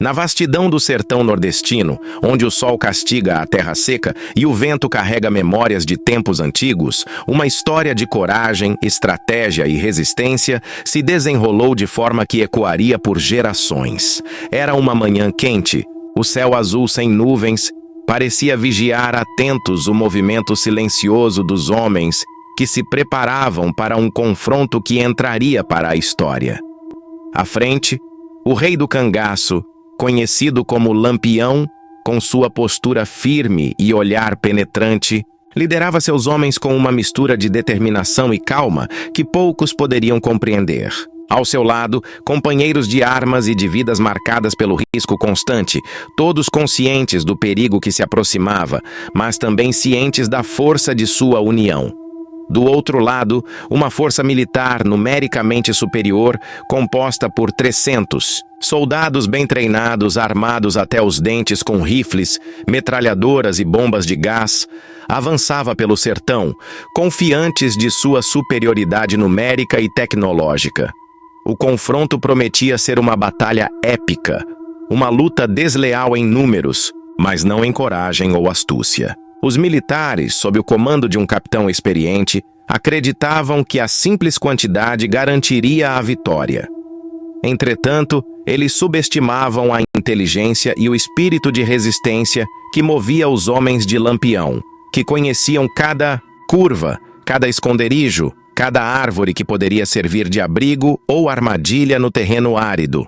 Na vastidão do sertão nordestino, onde o sol castiga a terra seca e o vento carrega memórias de tempos antigos, uma história de coragem, estratégia e resistência se desenrolou de forma que ecoaria por gerações. Era uma manhã quente, o céu azul sem nuvens parecia vigiar atentos o movimento silencioso dos homens que se preparavam para um confronto que entraria para a história. À frente, o rei do cangaço, conhecido como Lampião, com sua postura firme e olhar penetrante, liderava seus homens com uma mistura de determinação e calma que poucos poderiam compreender. Ao seu lado, companheiros de armas e de vidas marcadas pelo risco constante, todos conscientes do perigo que se aproximava, mas também cientes da força de sua união. Do outro lado, uma força militar numericamente superior, composta por 300 soldados bem treinados, armados até os dentes com rifles, metralhadoras e bombas de gás, avançava pelo sertão, confiantes de sua superioridade numérica e tecnológica. O confronto prometia ser uma batalha épica, uma luta desleal em números, mas não em coragem ou astúcia. Os militares, sob o comando de um capitão experiente, acreditavam que a simples quantidade garantiria a vitória. Entretanto, eles subestimavam a inteligência e o espírito de resistência que movia os homens de Lampião, que conheciam cada curva, cada esconderijo, cada árvore que poderia servir de abrigo ou armadilha no terreno árido.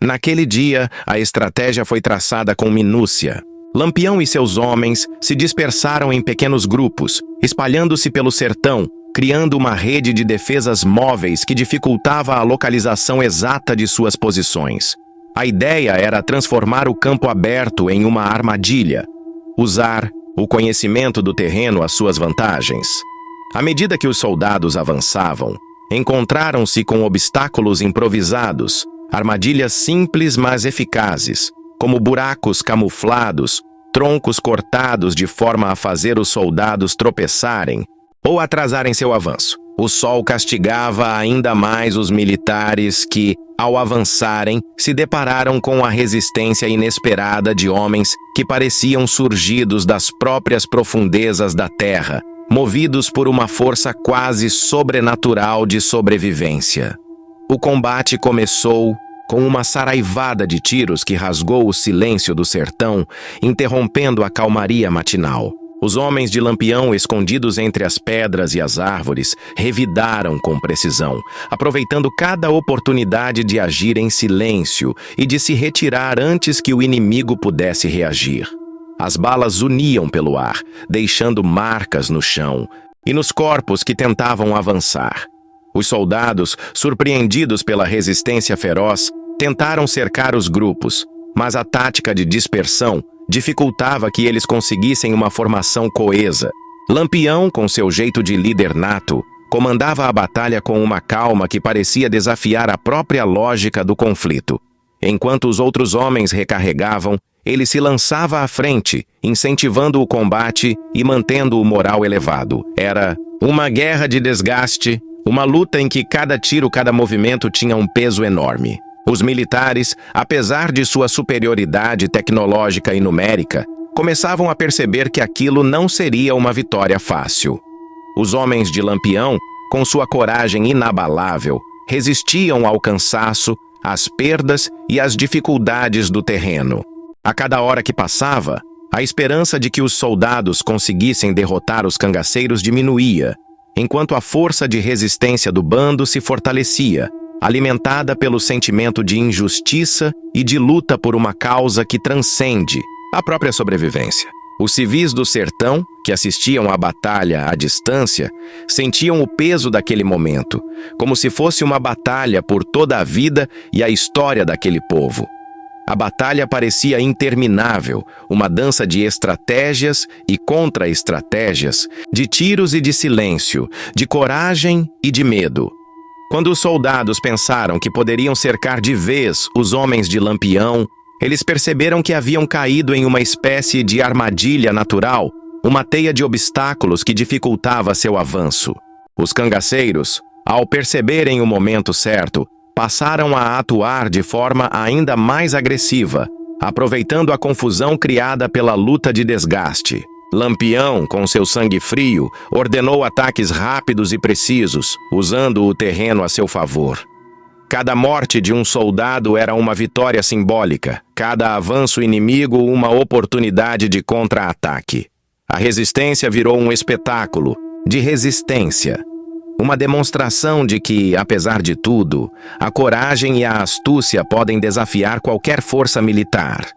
Naquele dia, a estratégia foi traçada com minúcia. Lampião e seus homens se dispersaram em pequenos grupos, espalhando-se pelo sertão, criando uma rede de defesas móveis que dificultava a localização exata de suas posições. A ideia era transformar o campo aberto em uma armadilha, usar o conhecimento do terreno às suas vantagens. À medida que os soldados avançavam, encontraram-se com obstáculos improvisados, armadilhas simples mas eficazes, como buracos camuflados, troncos cortados de forma a fazer os soldados tropeçarem ou atrasarem seu avanço. O sol castigava ainda mais os militares que, ao avançarem, se depararam com a resistência inesperada de homens que pareciam surgidos das próprias profundezas da terra, movidos por uma força quase sobrenatural de sobrevivência. O combate começou com uma saraivada de tiros que rasgou o silêncio do sertão, interrompendo a calmaria matinal. Os homens de Lampião, escondidos entre as pedras e as árvores, revidaram com precisão, aproveitando cada oportunidade de agir em silêncio e de se retirar antes que o inimigo pudesse reagir. As balas uniam pelo ar, deixando marcas no chão e nos corpos que tentavam avançar. Os soldados, surpreendidos pela resistência feroz, tentaram cercar os grupos, mas a tática de dispersão dificultava que eles conseguissem uma formação coesa. Lampião, com seu jeito de líder nato, comandava a batalha com uma calma que parecia desafiar a própria lógica do conflito. Enquanto os outros homens recarregavam, ele se lançava à frente, incentivando o combate e mantendo o moral elevado. Era uma guerra de desgaste, uma luta em que cada tiro, cada movimento tinha um peso enorme. Os militares, apesar de sua superioridade tecnológica e numérica, começavam a perceber que aquilo não seria uma vitória fácil. Os homens de Lampião, com sua coragem inabalável, resistiam ao cansaço, às perdas e às dificuldades do terreno. A cada hora que passava, a esperança de que os soldados conseguissem derrotar os cangaceiros diminuía, enquanto a força de resistência do bando se fortalecia, alimentada pelo sentimento de injustiça e de luta por uma causa que transcende a própria sobrevivência. Os civis do sertão, que assistiam à batalha à distância, sentiam o peso daquele momento, como se fosse uma batalha por toda a vida e a história daquele povo. A batalha parecia interminável, uma dança de estratégias e contra-estratégias, de tiros e de silêncio, de coragem e de medo. Quando os soldados pensaram que poderiam cercar de vez os homens de Lampião, eles perceberam que haviam caído em uma espécie de armadilha natural, uma teia de obstáculos que dificultava seu avanço. Os cangaceiros, ao perceberem o momento certo, passaram a atuar de forma ainda mais agressiva, aproveitando a confusão criada pela luta de desgaste. Lampião, com seu sangue frio, ordenou ataques rápidos e precisos, usando o terreno a seu favor. Cada morte de um soldado era uma vitória simbólica, cada avanço inimigo uma oportunidade de contra-ataque. A resistência virou um espetáculo de resistência. Uma demonstração de que, apesar de tudo, a coragem e a astúcia podem desafiar qualquer força militar.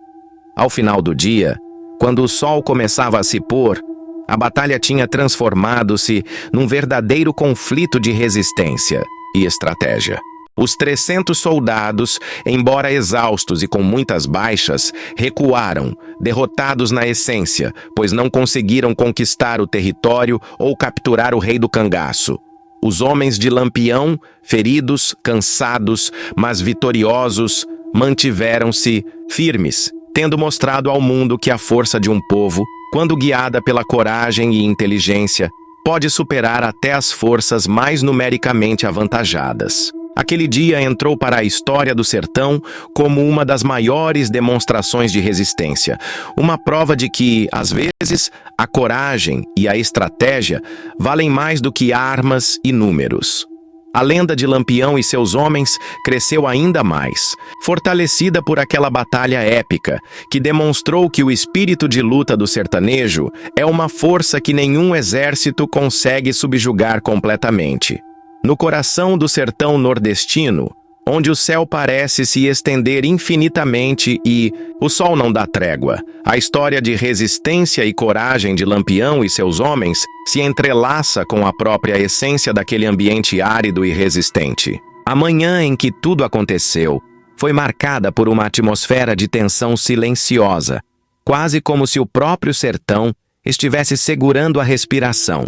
Ao final do dia, quando o sol começava a se pôr, a batalha tinha transformado-se num verdadeiro conflito de resistência e estratégia. Os 300 soldados, embora exaustos e com muitas baixas, recuaram, derrotados na essência, pois não conseguiram conquistar o território ou capturar o rei do cangaço. Os homens de Lampião, feridos, cansados, mas vitoriosos, mantiveram-se firmes, tendo mostrado ao mundo que a força de um povo, quando guiada pela coragem e inteligência, pode superar até as forças mais numericamente avantajadas. Aquele dia entrou para a história do sertão como uma das maiores demonstrações de resistência, uma prova de que, às vezes, a coragem e a estratégia valem mais do que armas e números. A lenda de Lampião e seus homens cresceu ainda mais, fortalecida por aquela batalha épica, que demonstrou que o espírito de luta do sertanejo é uma força que nenhum exército consegue subjugar completamente. No coração do sertão nordestino, onde o céu parece se estender infinitamente e o sol não dá trégua, a história de resistência e coragem de Lampião e seus homens se entrelaça com a própria essência daquele ambiente árido e resistente. A manhã em que tudo aconteceu foi marcada por uma atmosfera de tensão silenciosa, quase como se o próprio sertão estivesse segurando a respiração,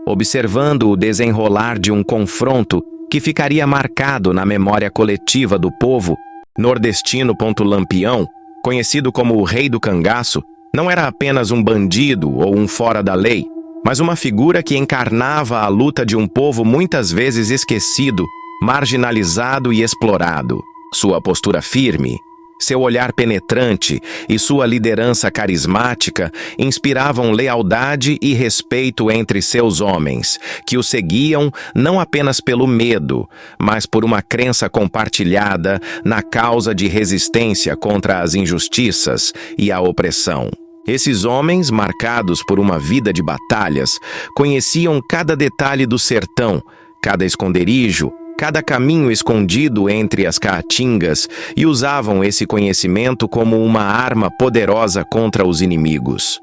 observando o desenrolar de um confronto que ficaria marcado na memória coletiva do povo nordestino. Lampião, conhecido como o Rei do Cangaço, não era apenas um bandido ou um fora da lei, mas uma figura que encarnava a luta de um povo muitas vezes esquecido, marginalizado e explorado. Sua postura firme, seu olhar penetrante e sua liderança carismática inspiravam lealdade e respeito entre seus homens, que o seguiam não apenas pelo medo, mas por uma crença compartilhada na causa de resistência contra as injustiças e a opressão. Esses homens, marcados por uma vida de batalhas, conheciam cada detalhe do sertão, cada esconderijo, cada caminho escondido entre as caatingas e usavam esse conhecimento como uma arma poderosa contra os inimigos.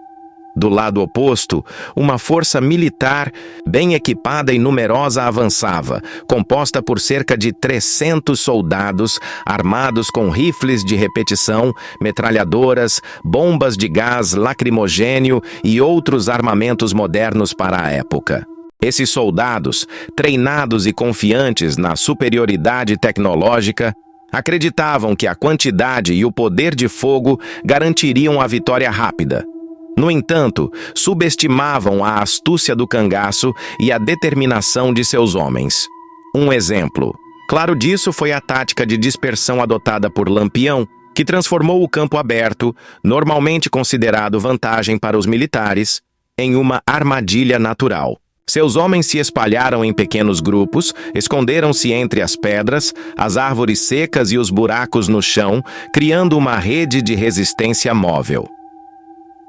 Do lado oposto, uma força militar bem equipada e numerosa avançava, composta por cerca de 300 soldados armados com rifles de repetição, metralhadoras, bombas de gás lacrimogênio e outros armamentos modernos para a época. Esses soldados, treinados e confiantes na superioridade tecnológica, acreditavam que a quantidade e o poder de fogo garantiriam a vitória rápida. No entanto, subestimavam a astúcia do cangaço e a determinação de seus homens. Um exemplo claro disso foi a tática de dispersão adotada por Lampião, que transformou o campo aberto, normalmente considerado vantagem para os militares, em uma armadilha natural. Seus homens se espalharam em pequenos grupos, esconderam-se entre as pedras, as árvores secas e os buracos no chão, criando uma rede de resistência móvel.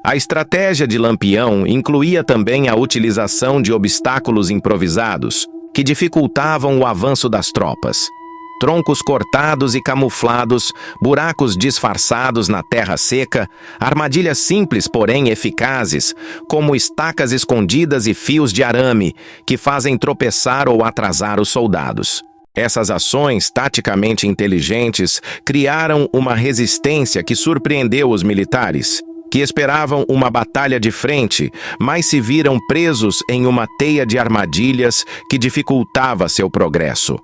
A estratégia de Lampião incluía também a utilização de obstáculos improvisados, que dificultavam o avanço das tropas. Troncos cortados e camuflados, buracos disfarçados na terra seca, armadilhas simples, porém eficazes, como estacas escondidas e fios de arame, que fazem tropeçar ou atrasar os soldados. Essas ações taticamente inteligentes criaram uma resistência que surpreendeu os militares, que esperavam uma batalha de frente, mas se viram presos em uma teia de armadilhas que dificultava seu progresso.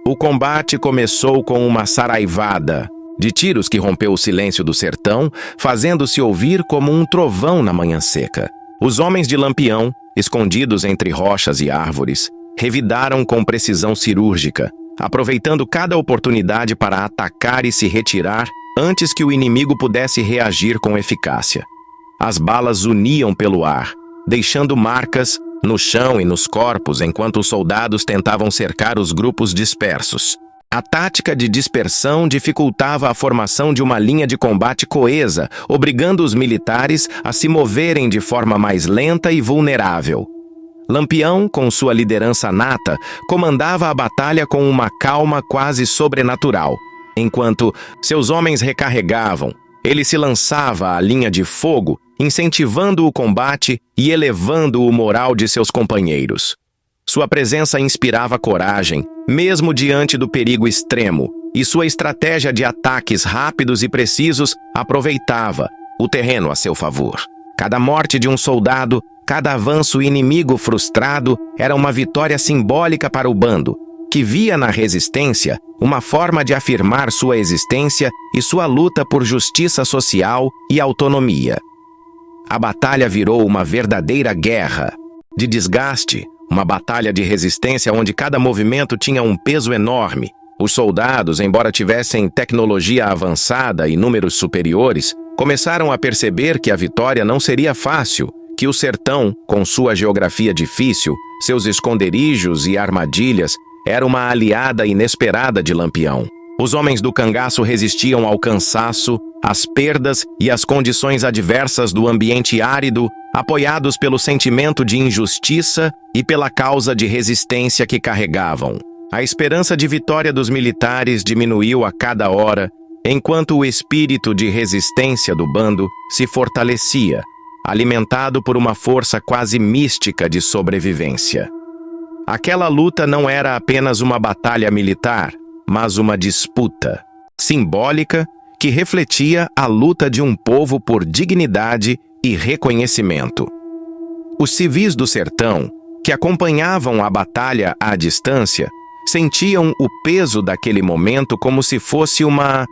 O combate começou com uma saraivada de tiros que rompeu o silêncio do sertão, fazendo-se ouvir como um trovão na manhã seca. Os homens de Lampião, escondidos entre rochas e árvores, revidaram com precisão cirúrgica, aproveitando cada oportunidade para atacar e se retirar antes que o inimigo pudesse reagir com eficácia. As balas zuniam pelo ar, deixando marcas no chão e nos corpos enquanto os soldados tentavam cercar os grupos dispersos. A tática de dispersão dificultava a formação de uma linha de combate coesa, obrigando os militares a se moverem de forma mais lenta e vulnerável. Lampião, com sua liderança nata, comandava a batalha com uma calma quase sobrenatural. Enquanto seus homens recarregavam, ele se lançava à linha de fogo, incentivando o combate e elevando o moral de seus companheiros. Sua presença inspirava coragem, mesmo diante do perigo extremo, e sua estratégia de ataques rápidos e precisos aproveitava o terreno a seu favor. Cada morte de um soldado, cada avanço inimigo frustrado era uma vitória simbólica para o bando, que via na resistência uma forma de afirmar sua existência e sua luta por justiça social e autonomia. A batalha virou uma verdadeira guerra de desgaste, uma batalha de resistência onde cada movimento tinha um peso enorme. Os soldados, embora tivessem tecnologia avançada e números superiores, começaram a perceber que a vitória não seria fácil, que o sertão, com sua geografia difícil, seus esconderijos e armadilhas, era uma aliada inesperada de Lampião. Os homens do cangaço resistiam ao cansaço, às perdas e às condições adversas do ambiente árido, apoiados pelo sentimento de injustiça e pela causa de resistência que carregavam. A esperança de vitória dos militares diminuiu a cada hora, enquanto o espírito de resistência do bando se fortalecia, alimentado por uma força quase mística de sobrevivência. Aquela luta não era apenas uma batalha militar, mas uma disputa simbólica que refletia a luta de um povo por dignidade e reconhecimento. Os civis do sertão, que acompanhavam a batalha à distância, sentiam o peso daquele momento como se fosse uma